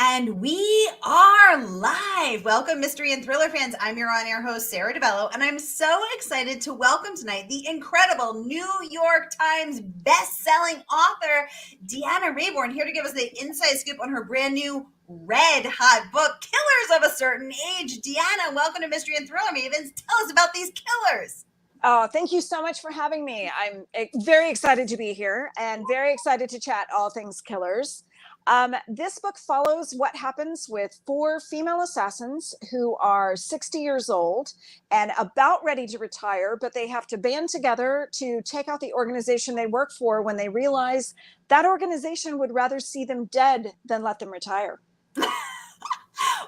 And we are live. Welcome, mystery and thriller fans. I'm your on-air host, Sara DiVello, and I'm so excited to welcome tonight the incredible New York Times best-selling author, Deanna Raybourn, here to give us the inside scoop on her brand new red-hot book, Killers of a Certain Age. Deanna, welcome to Mystery and Thriller Mavens. Tell us about these killers. Oh, thank you so much for having me. I'm very excited to be here and very excited to chat all things killers. This book follows what happens with four female assassins who are 60 years old and about ready to retire, but they have to band together to take out the organization they work for when they realize that organization would rather see them dead than let them retire.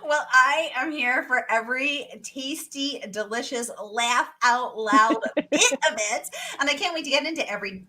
Well, I am here for every tasty, delicious, laugh out loud bit of it. And I can't wait to get into every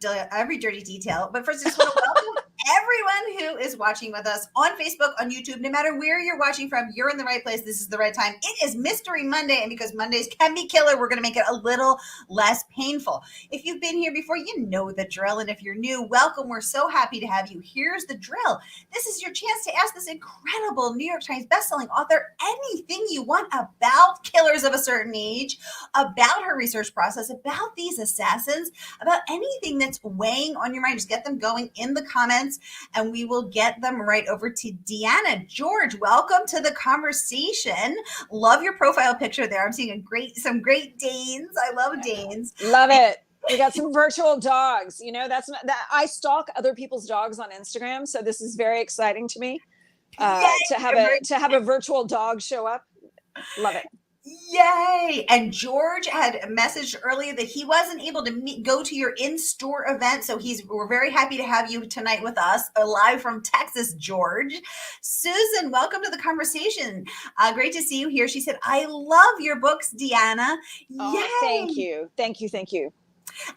dirty detail. But first, I just want to welcome everyone who is watching with us on Facebook, on YouTube. No matter where you're watching from, you're in the right place. This is the right time. It is Mystery Monday. And because Mondays can be killer, we're going to make it a little less painful. If you've been here before, you know the drill. And if you're new, welcome. We're so happy to have you. Here's the drill. This is your chance to ask this incredible New York Times bestselling author anything you want about Killers of a Certain Age, about her research process, about these assassins, about anything that's weighing on your mind. Just get them going in the comments and we will get them right over to Deanna. George, welcome to the conversation. Love your profile picture there. I'm seeing some great Danes. I love Danes. Love it. We got some virtual dogs. You know, that I stalk other people's dogs on Instagram, so this is very exciting to me. To have a virtual dog show up. Love it. Yay. And George had messaged earlier that he wasn't able to go to your in-store event. So we're very happy to have you tonight with us, live from Texas, George. Susan, welcome to the conversation. Great to see you here. She said, I love your books, Deanna. Oh, yay. Thank you. Thank you. Thank you.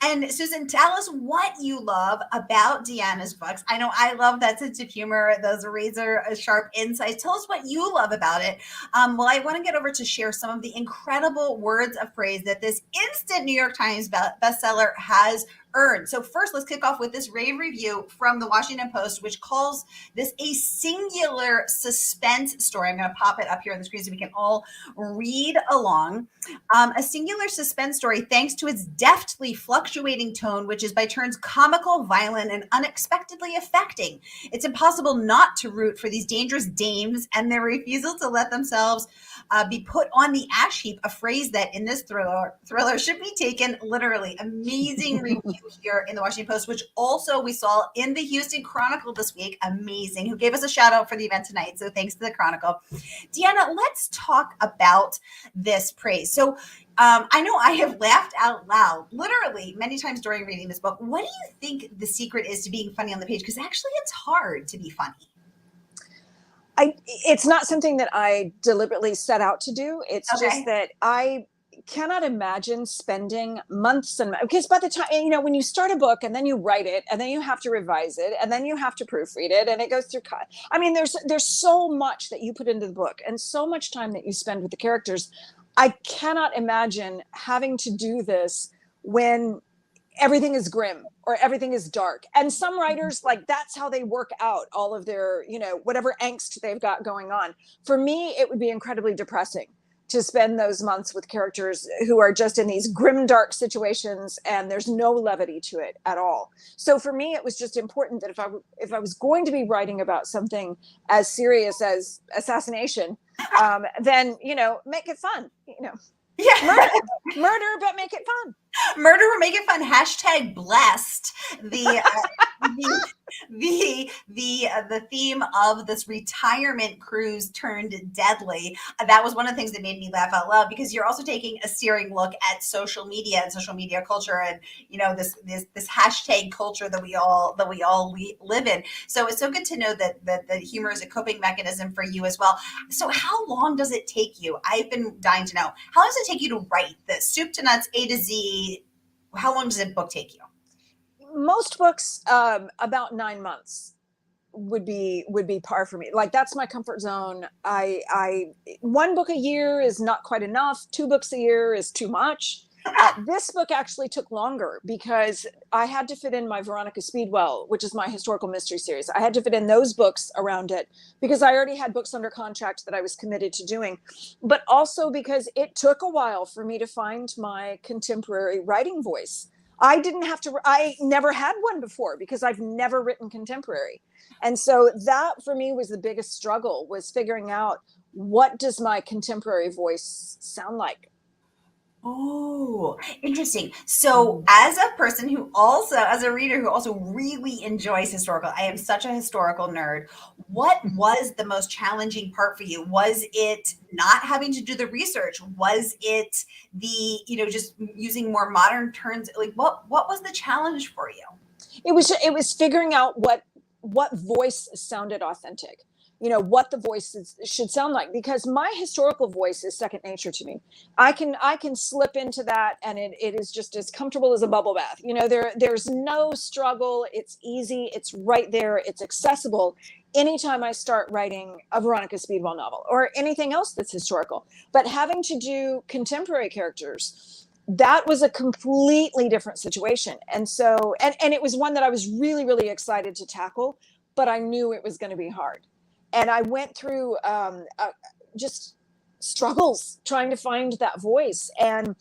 And Susan, tell us what you love about Deanna's books. I know I love that sense of humor, those razor sharp insights. Tell us what you love about it. Well, I want to get over to share some of the incredible words of praise that this instant New York Times bestseller has earned. So first, let's kick off with this rave review from the Washington Post, which calls this a singular suspense story. I'm going to pop it up here on the screen so we can all read along. A singular suspense story thanks to its deftly fluctuating tone, which is by turns comical, violent, and unexpectedly affecting. It's impossible not to root for these dangerous dames and their refusal to let themselves be put on the ash heap, a phrase that in this thriller should be taken literally. Amazing review here in the Washington Post, which also we saw in the Houston Chronicle this week. Amazing. Who gave us a shout out for the event tonight. So thanks to the Chronicle. Deanna, let's talk about this praise. So I know I have laughed out loud, literally many times during reading this book. What do you think the secret is to being funny on the page? Because actually it's hard to be funny. It's not something that I deliberately set out to do. It's just that I cannot imagine spending months because by the time, when you start a book and then you write it and then you have to revise it and then you have to proofread it and it goes through cut. I mean, there's so much that you put into the book and so much time that you spend with the characters. I cannot imagine having to do this when everything is grim or everything is dark. And some writers, that's how they work out all of their, whatever angst they've got going on. For me, it would be incredibly depressing to spend those months with characters who are just in these grim, dark situations and there's no levity to it at all. So for me, it was just important that if I was going to be writing about something as serious as assassination, then, make it fun, Yeah. Murder, but make it fun. Murder or make it fun. Hashtag blessed. The theme of this retirement cruise turned deadly. That was one of the things that made me laugh out loud, because you're also taking a searing look at social media and social media culture, and this hashtag culture that we all live in. So it's so good to know that the humor is a coping mechanism for you as well. So how long does it take you? I've been dying to know. How long does it take you to write this soup to nuts, A to Z? How long does a book take you? Most books, about 9 months would be par for me. That's my comfort zone. I 1 book a year is not quite enough. 2 books a year is too much. This book actually took longer because I had to fit in my Veronica Speedwell, which is my historical mystery series. I had to fit in those books around it because I already had books under contract that I was committed to doing, but also because it took a while for me to find my contemporary writing voice. I never had one before because I've never written contemporary. And so that for me was the biggest struggle, was figuring out, what does my contemporary voice sound like? Oh, interesting. So, as a person who also, as a reader who also really enjoys historical, I am such a historical nerd. What was the most challenging part for you? Was it not having to do the research? Was it the, just using more modern terms? Like, what was the challenge for you? It was figuring out what voice sounded authentic, what the voices should sound like, because my historical voice is second nature to me. I can slip into that, and it is just as comfortable as a bubble bath. There's no struggle. It's easy, it's right there, it's accessible anytime I start writing a Veronica Speedwell novel or anything else that's historical. But having to do contemporary characters, that was a completely different situation. And so, and it was one that I was really, really excited to tackle, but I knew it was going to be hard. And I went through just struggles trying to find that voice, and,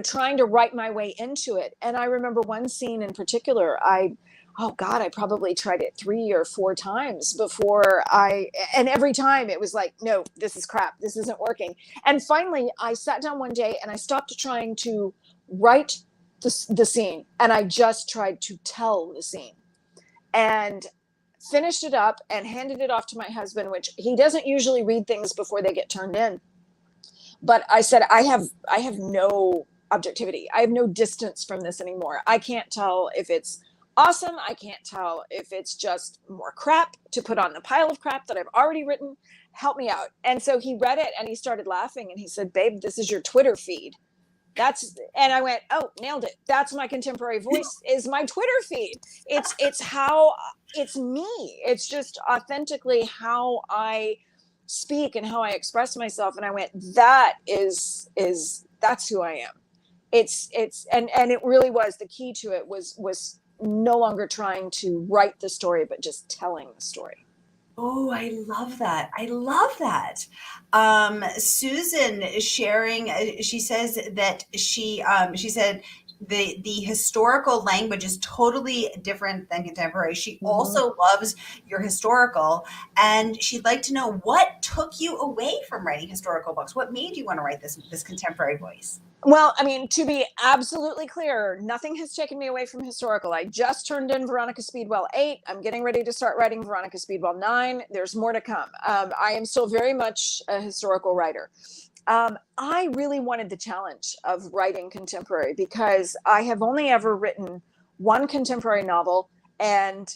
trying to write my way into it. And I remember one scene in particular, oh God, I probably tried it 3 or 4 times and every time it was like, no, this is crap. This isn't working. And finally I sat down one day and I stopped trying to write the scene, and I just tried to tell the scene, and finished it up and handed it off to my husband, which he doesn't usually read things before they get turned in. But I said, I have no objectivity. I have no distance from this anymore. I can't tell if it's awesome. I can't tell if it's just more crap to put on the pile of crap that I've already written. Help me out. And so he read it and he started laughing and he said, babe, this is your Twitter feed. And I went, oh, nailed it. That's my contemporary voice, is my Twitter feed. It's how it's me. It's just authentically how I speak and how I express myself. And I went, that's who I am. And it really was, the key to it was no longer trying to write the story, but just telling the story. Oh, I love that. I love that. Susan is sharing, she says that she said the historical language is totally different than contemporary. She also loves your historical, and she'd like to know, what took you away from writing historical books? What made you want to write this contemporary voice? Well, I mean, to be absolutely clear, nothing has taken me away from historical. I just turned in Veronica Speedwell 8. I'm getting ready to start writing Veronica Speedwell 9. There's more to come. I am still very much a historical writer. I really wanted the challenge of writing contemporary because I have only ever written one contemporary novel, and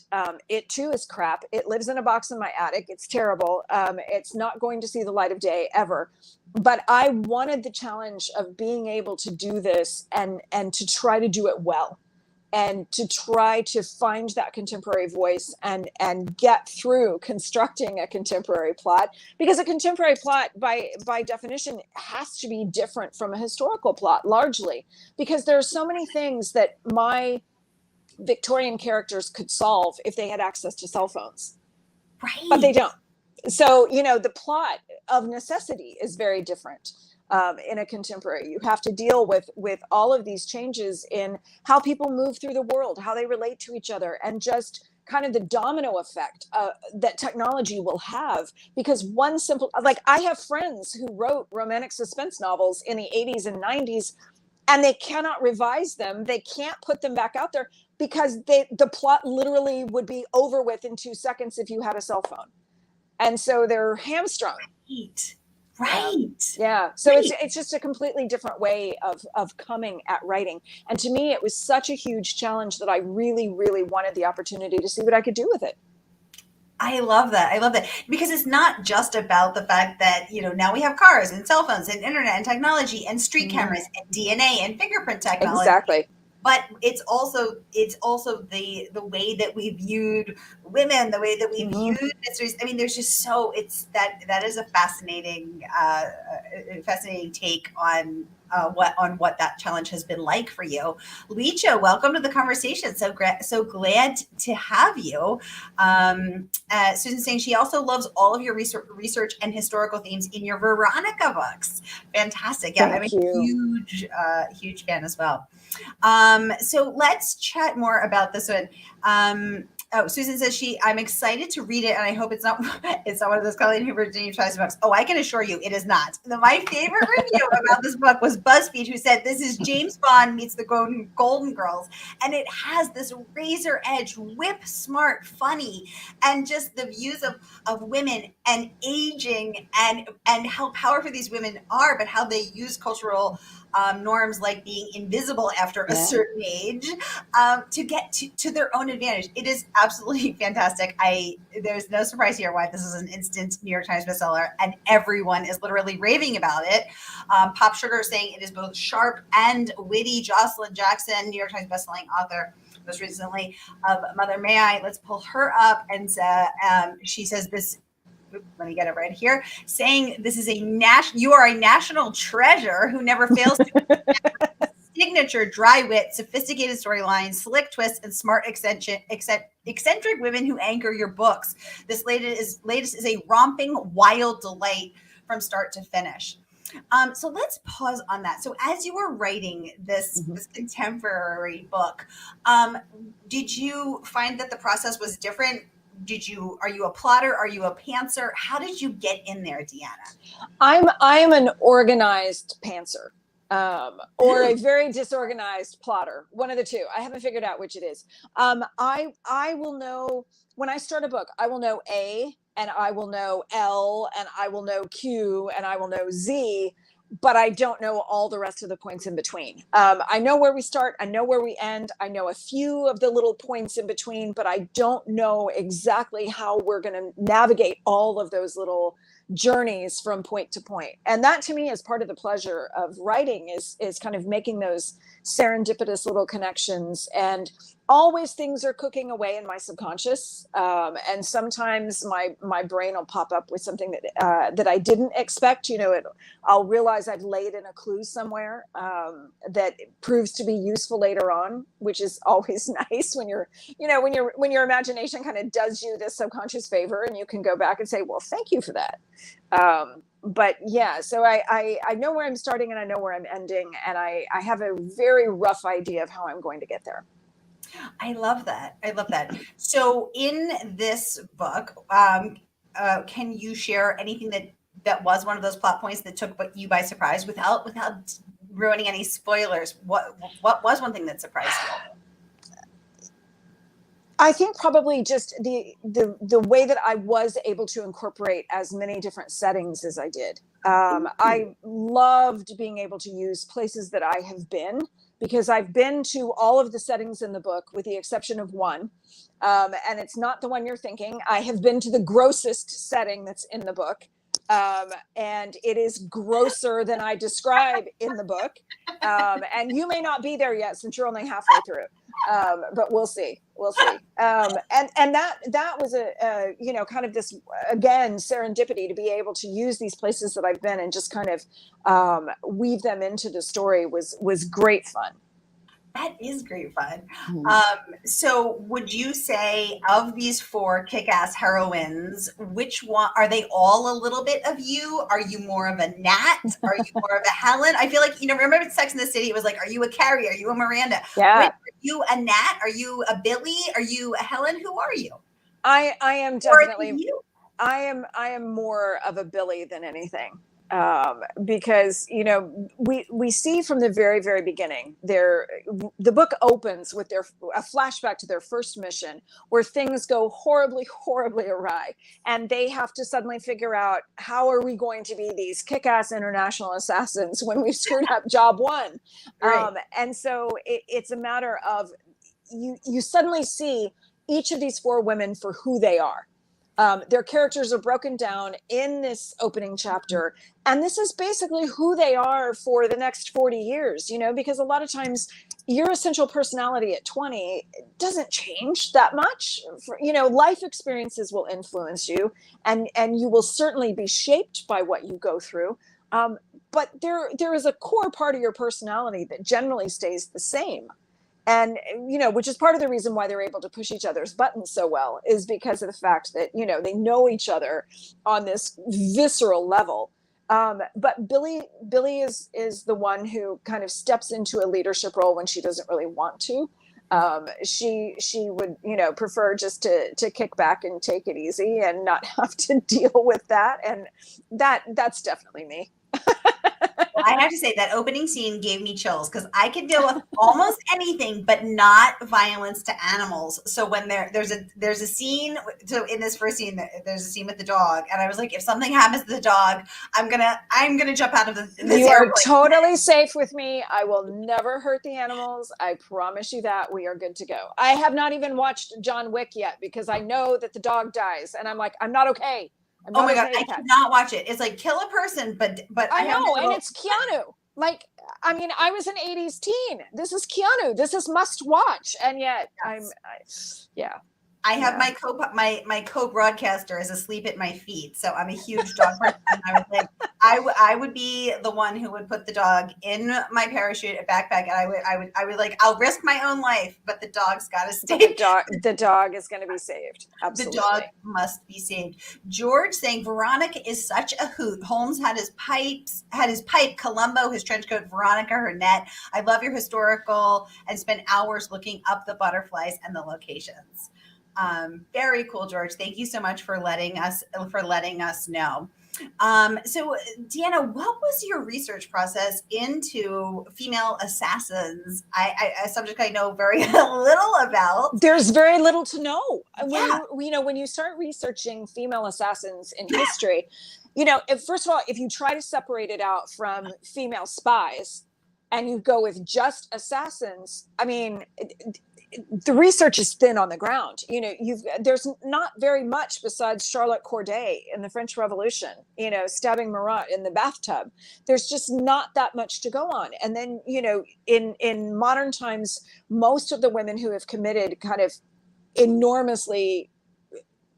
it too is crap. It lives in a box in my attic. It's terrible. It's not going to see the light of day ever. But I wanted the challenge of being able to do this and to try to do it well, and to try to find that contemporary voice and get through constructing a contemporary plot, because a contemporary plot by definition has to be different from a historical plot, largely because there are so many things that my Victorian characters could solve if they had access to cell phones, but they Right. don't. So, the plot of necessity is very different in a contemporary. You have to deal with all of these changes in how people move through the world, how they relate to each other, and just kind of the domino effect that technology will have. Because one simple, like, I have friends who wrote romantic suspense novels in the 80s and 90s, and they cannot revise them. They can't put them back out there because the plot literally would be over with in 2 seconds if you had a cell phone. And so they're hamstrung. Right. Yeah. Right. Yeah. So Right. it's just a completely different way of coming at writing. And to me, it was such a huge challenge that I really, really wanted the opportunity to see what I could do with it. I love that. I love that because it's not just about the fact that, now we have cars and cell phones and internet and technology and street cameras and DNA and fingerprint technology, Exactly. but it's also the way that we viewed women, the way that we viewed mysteries. I mean, there's just it's that is a fascinating take on what that challenge has been like for you. Licha, welcome to the conversation. So glad to have you. Susan saying she also loves all of your research and historical themes in your Veronica books. Fantastic. Yeah, I'm Thank a you. huge fan as well. So let's chat more about this one. Susan says I'm excited to read it, and I hope it's not one of those Colleen Hoover Virginia Trice books. Oh, I can assure you it is not. My favorite review about this book was Buzzfeed, who said this is James Bond meets the Golden Girls, and it has this razor edge, whip smart, funny, and just the views of women and aging and how powerful these women are, but how they use cultural norms like being invisible after a certain age to get to their own advantage. It is absolutely fantastic. There's no surprise here why this is an instant New York Times bestseller, and everyone is literally raving about it. Pop Sugar saying it is both sharp and witty. Jocelyn Jackson, New York Times bestselling author, most recently of Mother May I. Let's pull her up, and she says this. Let me get it right here. Saying this is you are a national treasure who never fails to signature dry wit, sophisticated storylines, slick twists, and smart eccentric women who anchor your books. This latest is a romping, wild delight from start to finish. So let's pause on that. So as you were writing this contemporary book, did you find that the process was different? Are you a plotter? Are you a pantser? How did you get in there, Deanna? I'm an organized pantser. Or a very disorganized plotter. One of the two. I haven't figured out which it is. I will know when I start a book, I will know A, and I will know L, and I will know Q, and I will know Z, but I don't know all the rest of the points in between. I know where we start. I know where we end. I know a few of the little points in between, but I don't know exactly how we're going to navigate all of those little journeys from point to point. And that to me is part of the pleasure of writing is kind of making those serendipitous little connections. And always things are cooking away in my subconscious. And sometimes my brain will pop up with something that I didn't expect. I'll realize I've laid in a clue somewhere that proves to be useful later on, which is always nice when your imagination kind of does you this subconscious favor, and you can go back and say, well, thank you for that. But yeah, so I know where I'm starting and I know where I'm ending, and I have a very rough idea of how I'm going to get there. I love that. So in this book, can you share anything that was one of those plot points that took you by surprise without ruining any spoilers? What was one thing that surprised you? I think probably just the way that I was able to incorporate as many different settings as I did. I loved being able to use places that I have been, because I've been to all of the settings in the book with the exception of one. And it's not the one you're thinking. I have been to the grossest setting that's in the book. And it is grosser than I describe in the book. And you may not be there yet since you're only halfway through. But we'll see. And that was a kind of this, again, serendipity to be able to use these places that I've been and just kind of weave them into the story was great fun. That is great fun. So would you say of these 4 kick-ass heroines, which one are they? All a little bit of you? Are you more of a Nat? Are you more of a Helen? I feel like, remember Sex and the City? It was like, are you a Carrie? Are you a Miranda? Yeah. Are you a Nat? Are you a Billy? Are you a Helen? Who are you? I am definitely, I am more of a Billy than anything. Because we see from the very, very beginning the book opens with a flashback to their first mission where things go horribly awry, and they have to suddenly figure out, how are we going to be these kick-ass international assassins when we've screwed up job one? Right. And so it's a matter of you suddenly see each of these 4 women for who they are. Their characters are broken down in this opening chapter. And this is basically who they are for the next 40 years, because a lot of times your essential personality at 20 doesn't change that much. Life experiences will influence you, and you will certainly be shaped by what you go through. But there is a core part of your personality that generally stays the same. And, which is part of the reason why they're able to push each other's buttons so well, is because of the fact that, they know each other on this visceral level. But Billy is the one who kind of steps into a leadership role when she doesn't really want to. She would, prefer just to kick back and take it easy and not have to deal with that. And that's definitely me. I have to say that opening scene gave me chills because I can deal with almost anything, but not violence to animals. So when there's a scene, so in this first scene, there's a scene with the dog, and I was like, if something happens to the dog, I'm gonna jump out of this You airplane. are totally safe with me. I will never hurt the animals. I promise you that. We are good to go. I have not even watched John Wick yet because I know that the dog dies, and I'm like, I'm not okay. Oh my God, I cannot watch it. It's like kill a person, but I know, and it's Keanu. Like, I mean, I was an 80s teen. This is Keanu. This is must watch. And yet yeah. I have my co-broadcaster is asleep at my feet, so I'm a huge dog person. I was like, I would be the one who would put the dog in my parachute, a backpack, and I would like, I'll risk my own life, but the dog's got to stay. The dog is going to be saved. Absolutely, the dog must be saved. George saying Veronica is such a hoot. Holmes had his pipe. Columbo his trench coat. Veronica her net. I love your historical and spent hours looking up the butterflies and the locations. Very cool, George. Thank you so much for letting us know. So Deanna, what was your research process into female assassins? A subject I know very little about. There's very little to know. When you start researching female assassins in history, first of all, if you try to separate it out from female spies and you go with just assassins, I mean, the research is thin on the ground. There's not very much besides Charlotte Corday in the French Revolution, stabbing Marat in the bathtub. There's just not that much to go on. And then, in modern times, most of the women who have committed kind of enormously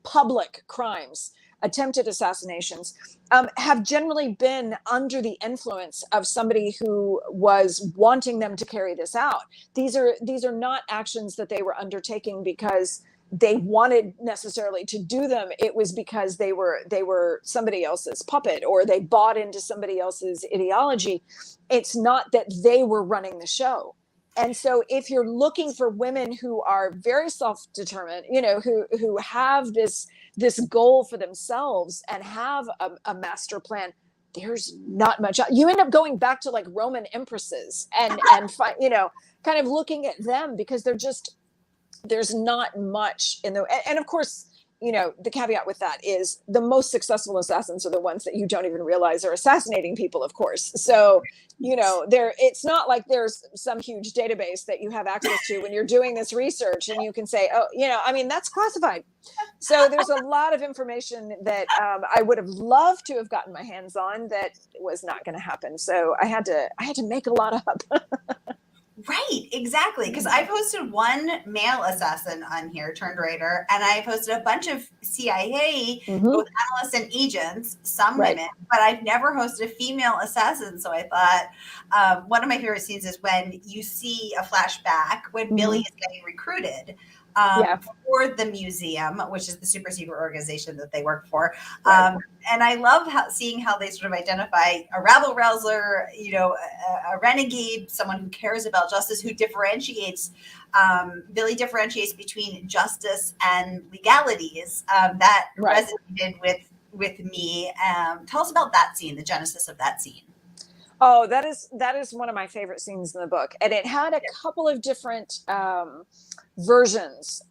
public crimes, attempted assassinations, have generally been under the influence of somebody who was wanting them to carry this out. These are not actions that they were undertaking because they wanted necessarily to do them. It was because they were somebody else's puppet, or they bought into somebody else's ideology. It's not that they were running the show. And so if you're looking for women who are very self-determined, who have this goal for themselves and have a master plan, there's not much. You end up going back to like Roman empresses and kind of looking at them because there's not much in the, and of course, the caveat with that is the most successful assassins are the ones that you don't even realize are assassinating people, of course. So, it's not like there's some huge database that you have access to when you're doing this research and you can say, oh, that's classified. So there's a lot of information that I would have loved to have gotten my hands on that was not going to happen. So I had to make a lot up. Right, exactly. Because I posted one male assassin on here, turned writer, and I posted a bunch of CIA, both analysts and agents, some women, but I've never hosted a female assassin. So I thought one of my favorite scenes is when you see a flashback when Billy is getting recruited for the museum, which is the super secret organization that they work for. And I love seeing how they sort of identify a rabble rouser, a renegade, someone who cares about justice, who differentiates. Billy differentiates between justice and legalities. That resonated with me. Tell us about that scene, the genesis of that scene. Oh, that is one of my favorite scenes in the book, and it had a couple of different versions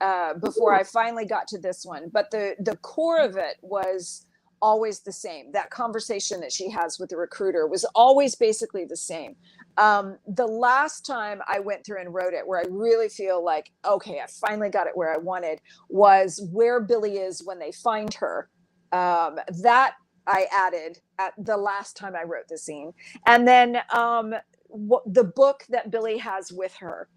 before I finally got to this one. But the core of it was always the same. That conversation that she has with the recruiter was always basically the same. The last time I went through and wrote it, where I really feel like, okay, I finally got it where I wanted, was where Billy is when they find her. That I added at the last time I wrote the scene. And then the book that Billy has with her.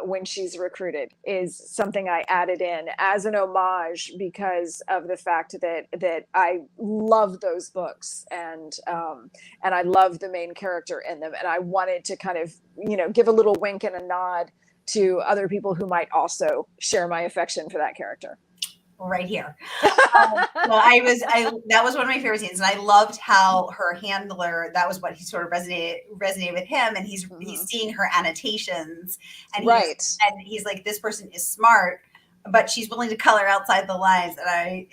when she's recruited is something I added in as an homage because of the fact that I love those books and I love the main character in them, and I wanted to kind of give a little wink and a nod to other people who might also share my affection for that character. Right here. Well, that was one of my favorite scenes, and I loved how her handler, that was what he sort of resonated with him, and he's seeing her annotations, and he's like, this person is smart, but she's willing to color outside the lines, and I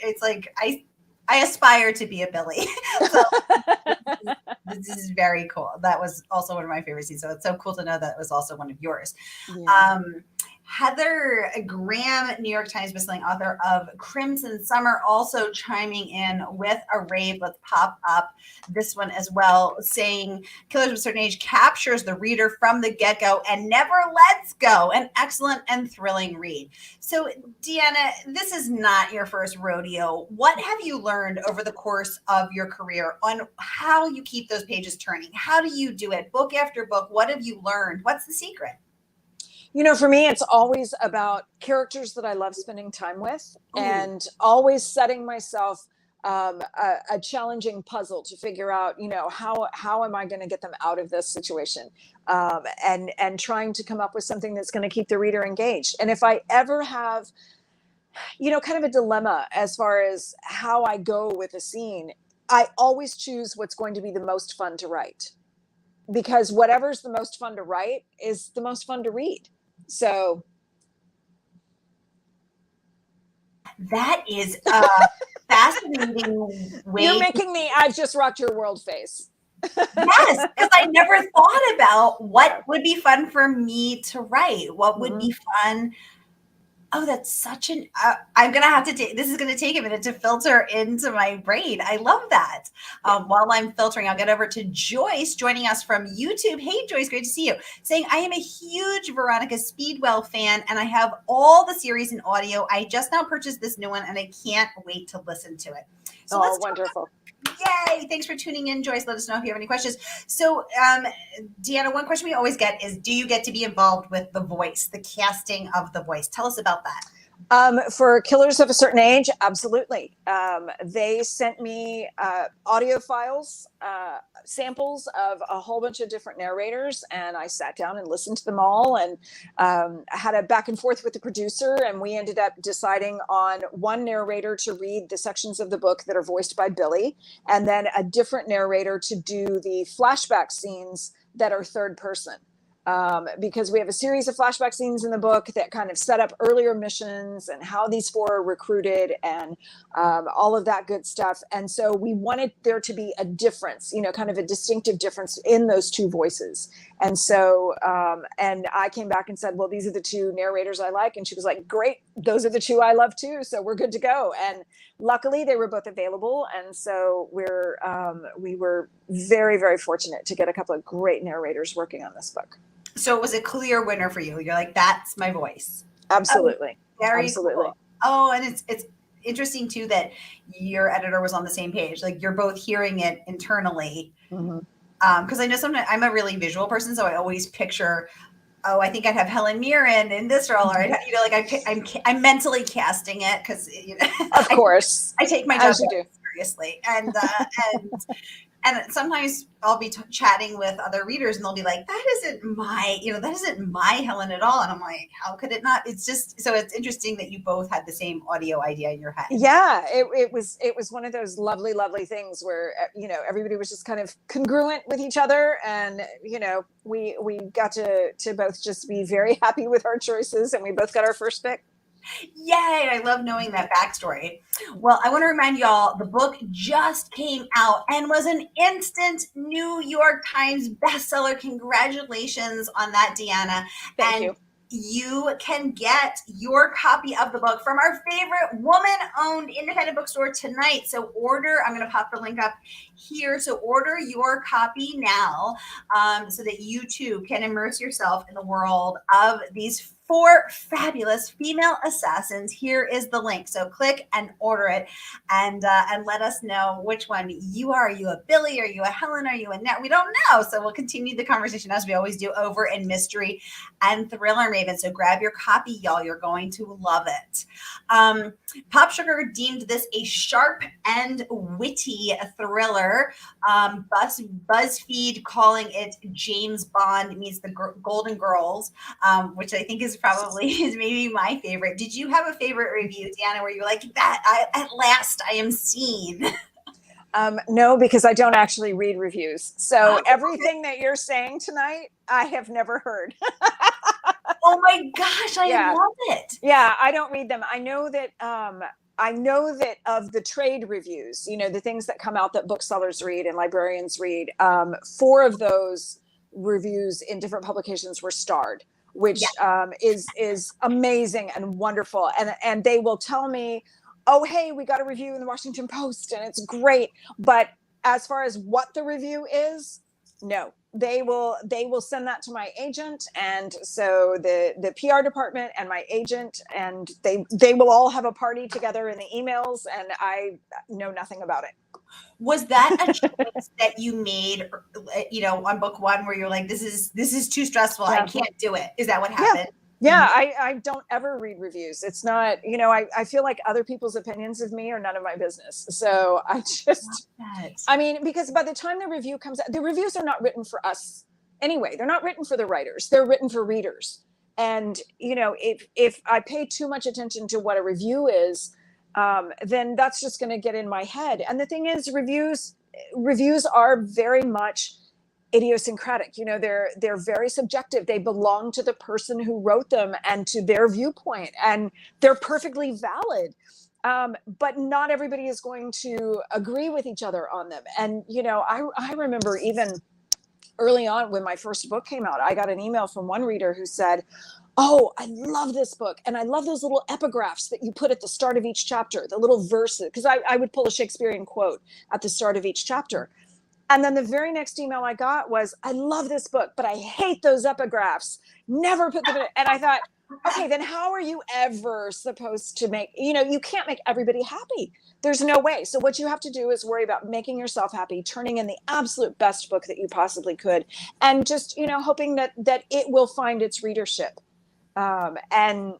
aspire to be a Billy. So this is very cool. That was also one of my favorite scenes, so it's so cool to know that was also one of yours. Yeah. Heather Graham, New York Times bestselling author of Crimson Summer, also chiming in with a rave. Let's pop up this one as well, saying Killers of a Certain Age captures the reader from the get-go and never lets go. An excellent and thrilling read. So, Deanna, this is not your first rodeo. What have you learned over the course of your career on how you keep those pages turning? How do you do it? Book after book, what have you learned? What's the secret? For me, it's always about characters that I love spending time with. Ooh. And always setting myself a challenging puzzle to figure out, how am I going to get them out of this situation? And trying to come up with something that's going to keep the reader engaged. And if I ever have, kind of a dilemma as far as how I go with a scene, I always choose what's going to be the most fun to write. Because whatever's the most fun to write is the most fun to read. So that is a fascinating way. You're making me, I've just rocked your world face. Yes, because I never thought about what would be fun for me to write. What would be fun? Oh, that's such an, I'm going to have to take, this is going to take a minute to filter into my brain. I love that. While I'm filtering, I'll get over to Joyce joining us from YouTube. Hey, Joyce, great to see you. Saying, I am a huge Veronica Speedwell fan, and I have all the series in audio. I just now purchased this new one, and I can't wait to listen to it. So let's wonderful. Yay. Thanks for tuning in, Joyce. Let us know if you have any questions. So, Deanna, one question we always get is, do you get to be involved with the voice, the casting of the voice? Tell us about that. For Killers of a Certain Age, absolutely. They sent me audio files, samples of a whole bunch of different narrators, and I sat down and listened to them all, and had a back and forth with the producer, and we ended up deciding on one narrator to read the sections of the book that are voiced by Billy, and then a different narrator to do the flashback scenes that are third person. Because we have a series of flashback scenes in the book that kind of set up earlier missions and how these four are recruited and all of that good stuff. And so we wanted there to be a difference, kind of a distinctive difference in those two voices. And so, and I came back and said, well, these are the two narrators I like. And she was like, great, those are the two I love too. So we're good to go. And luckily they were both available. And so we were very, very fortunate to get a couple of great narrators working on this book. So it was a clear winner for you. You're like, that's my voice. Absolutely. Very Absolutely. Cool. Oh, and it's interesting too that your editor was on the same page. Like you're both hearing it internally. Because I know sometimes I'm a really visual person, so I always picture, oh, I think I'd have Helen Mirren in this role, or I'm mentally casting it because of course I take my job seriously, and sometimes I'll be chatting with other readers and they'll be like, that isn't my Helen at all. And I'm like, how could it not? It's just, so it's interesting that you both had the same audio idea in your head. Yeah, it was one of those lovely, lovely things where, everybody was just kind of congruent with each other. And, we got to both just be very happy with our choices, and we both got our first pick. Yay, I love knowing that backstory. Well, I want to remind y'all, the book just came out and was an instant New York Times bestseller. Congratulations on that, Deanna. Thank you. You can get your copy of the book from our favorite woman-owned independent bookstore tonight. So I'm going to pop the link up here. So order your copy now so that you too can immerse yourself in the world of these 4 fabulous female assassins. Here is the link. So click and order it, and let us know which one you are. Are you a Billy? Are you a Helen? Are you a Nat? We don't know. So we'll continue the conversation as we always do over in Mystery and Thriller Maven. So grab your copy, y'all. You're going to love it. Pop Sugar deemed this a sharp and witty thriller. Buzzfeed calling it James Bond meets the Golden Girls, which I think is maybe my favorite. Did you have a favorite review, Deanna, where you're like, at last I am seen? No, because I don't actually read reviews. So everything that you're saying tonight, I have never heard. Oh my gosh, I love it. Yeah, I don't read them. I know that of the trade reviews, the things that come out that booksellers read and librarians read, 4 of those reviews in different publications were starred, which is amazing and wonderful. And they will tell me, oh, hey, we got a review in the Washington Post and it's great. But as far as what the review is, no. They will send that to my agent, and so the PR department and my agent, and they will all have a party together in the emails, and I know nothing about it. Was that a choice that you made, on book 1, where you're like, this is too stressful, I can't do it? Is that what happened? Yeah, I don't ever read reviews. It's not, I feel like other people's opinions of me are none of my business. So I just, because by the time the review comes out, the reviews are not written for us anyway. They're not written for the writers. They're written for readers. And, if I pay too much attention to what a review is, then that's just going to get in my head. And the thing is, reviews are very much idiosyncratic. They're very subjective. They belong to the person who wrote them and to their viewpoint, and they're perfectly valid. But not everybody is going to agree with each other on them. And, I remember even early on when my first book came out, I got an email from one reader who said, oh, I love this book. And I love those little epigraphs that you put at the start of each chapter, the little verses, because I would pull a Shakespearean quote at the start of each chapter. And then the very next email I got was, I love this book, but I hate those epigraphs. Never put them in. And I thought, okay, then how are you ever supposed to make, you can't make everybody happy. There's no way. So what you have to do is worry about making yourself happy, turning in the absolute best book that you possibly could, and just, hoping that it will find its readership, and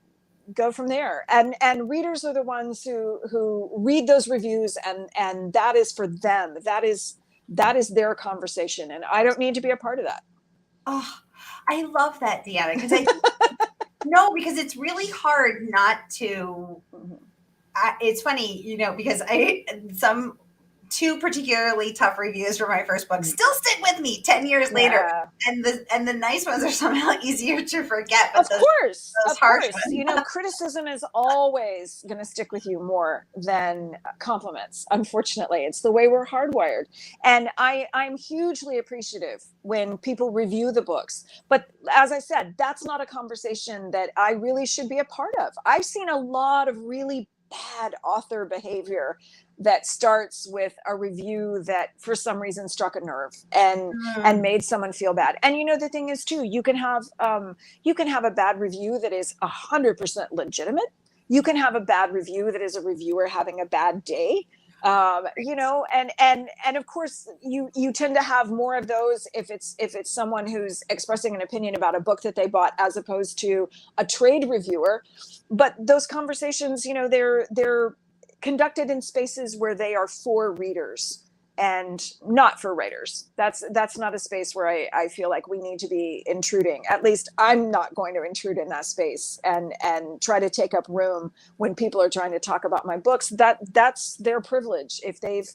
go from there. And readers are the ones who read those reviews, and that is for them. That is their conversation, and I don't need to be a part of that. Oh, I love that, Deanna, because because it's really hard not to. It's funny, because some 2 particularly tough reviews for my first book still stick with me 10 years later, and the nice ones are somehow easier to forget. But of course, criticism is always going to stick with you more than compliments. Unfortunately, it's the way we're hardwired. And I'm hugely appreciative when people review the books. But as I said, that's not a conversation that I really should be a part of. I've seen a lot of really bad author behavior that starts with a review that for some reason struck a nerve and made someone feel bad. And the thing is too, you can have a bad review that is 100% legitimate. You can have a bad review that is a reviewer having a bad day. And of course you tend to have more of those if it's someone who's expressing an opinion about a book that they bought, as opposed to a trade reviewer. But those conversations, they're conducted in spaces where they are for readers and not for writers. That's not a space where I feel like we need to be intruding. At least I'm not going to intrude in that space and try to take up room when people are trying to talk about my books. That's their privilege. If they've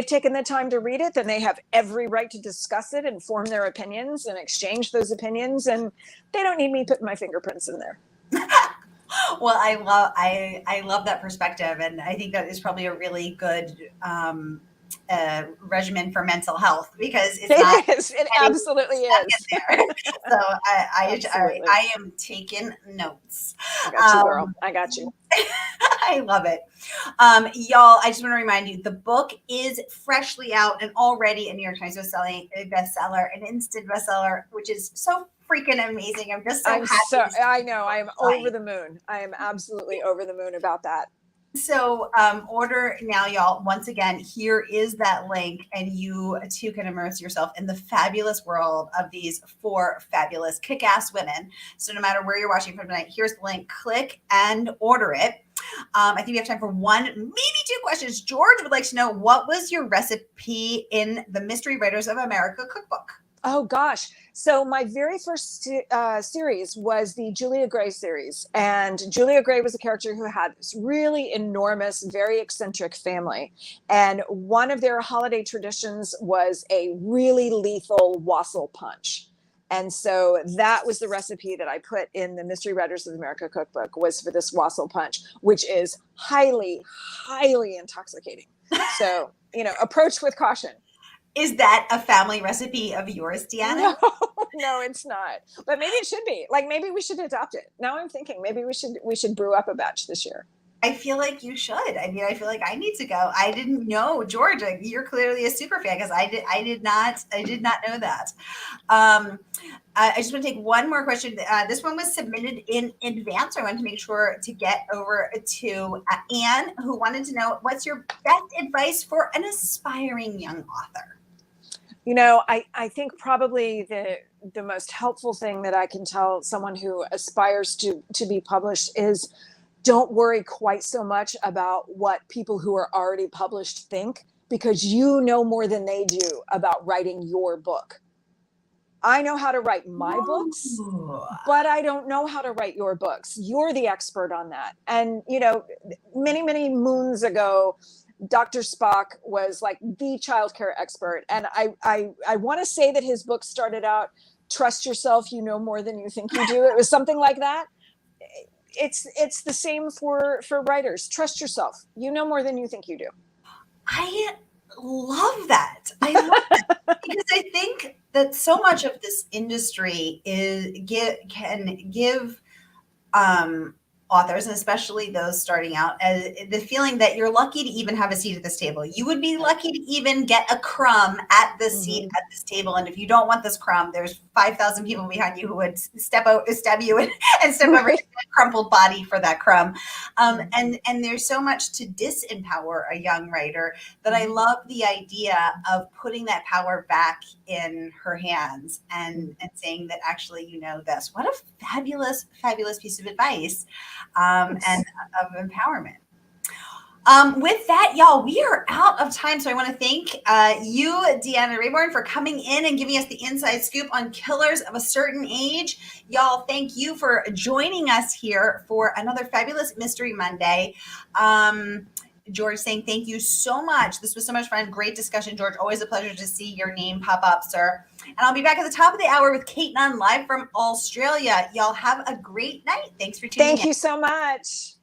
taken the time to read it, then they have every right to discuss it and form their opinions and exchange those opinions. And they don't need me putting my fingerprints in there. Well, I love that perspective, and I think that is probably a really good regimen for mental health, because it absolutely is. So I am taking notes. I got you, girl. I got you. I love it. Y'all, I just want to remind you, the book is freshly out and already a New York Times bestseller, an instant bestseller, which is so freaking amazing. I'm just so happy. I know, I am over the moon. I am absolutely over the moon about that. So order now, y'all. Once again, here is that link, and you too can immerse yourself in the fabulous world of these 4 fabulous kick-ass women. So no matter where you're watching from tonight, here's the link. Click and order it. I think we have time for 1, maybe 2 questions. George would like to know, what was your recipe in the Mystery Writers of America cookbook? Oh gosh. So my very first series was the Julia Gray series. And Julia Gray was a character who had this really enormous, very eccentric family. And one of their holiday traditions was a really lethal wassail punch. And so that was the recipe that I put in the Mystery Writers of America cookbook, was for this wassail punch, which is highly, highly intoxicating. So, approach with caution. Is that a family recipe of yours, Deanna? No, it's not. But maybe it should be. Like, maybe we should adopt it. Now I'm thinking maybe we should brew up a batch this year. I feel like you should. I mean, I feel like I need to go. I didn't know, George. You're clearly a super fan, because I did not know that. I just want to take one more question. This one was submitted in advance. I wanted to make sure to get over to Anne, who wanted to know, what's your best advice for an aspiring young author? I think probably the most helpful thing that I can tell someone who aspires to be published is, don't worry quite so much about what people who are already published think, because you know more than they do about writing your book. I know how to write my books, but I don't know how to write your books. You're the expert on that. And, many, many moons ago, Dr. Spock was like the childcare expert. And I want to say that his book started out, trust yourself, you know more than you think you do. It was something like that. It's the same for writers. Trust yourself. You know more than you think you do. I love that. I love that, because I think that so much of this industry can give authors, and especially those starting out, the feeling that you're lucky to even have a seat at this table. You would be lucky to even get a crumb at the seat at this table. And if you don't want this crumb, there's 5,000 people behind you who would stab you and step over your crumpled body for that crumb. And there's so much to disempower a young writer, that I love the idea of putting that power back in her hands and saying that, actually, you know this. What a fabulous, fabulous piece of advice. And of empowerment. With that, y'all, we are out of time. So I want to thank you, Deanna Raybourn, for coming in and giving us the inside scoop on Killers of a Certain Age. Y'all, thank you for joining us here for another fabulous Mystery Monday. George saying thank you so much. This was so much fun. Great discussion, George. Always a pleasure to see your name pop up, sir. And I'll be back at the top of the hour with Kate Nunn, live from Australia. Y'all have a great night. Thanks for tuning in. Thank you so much.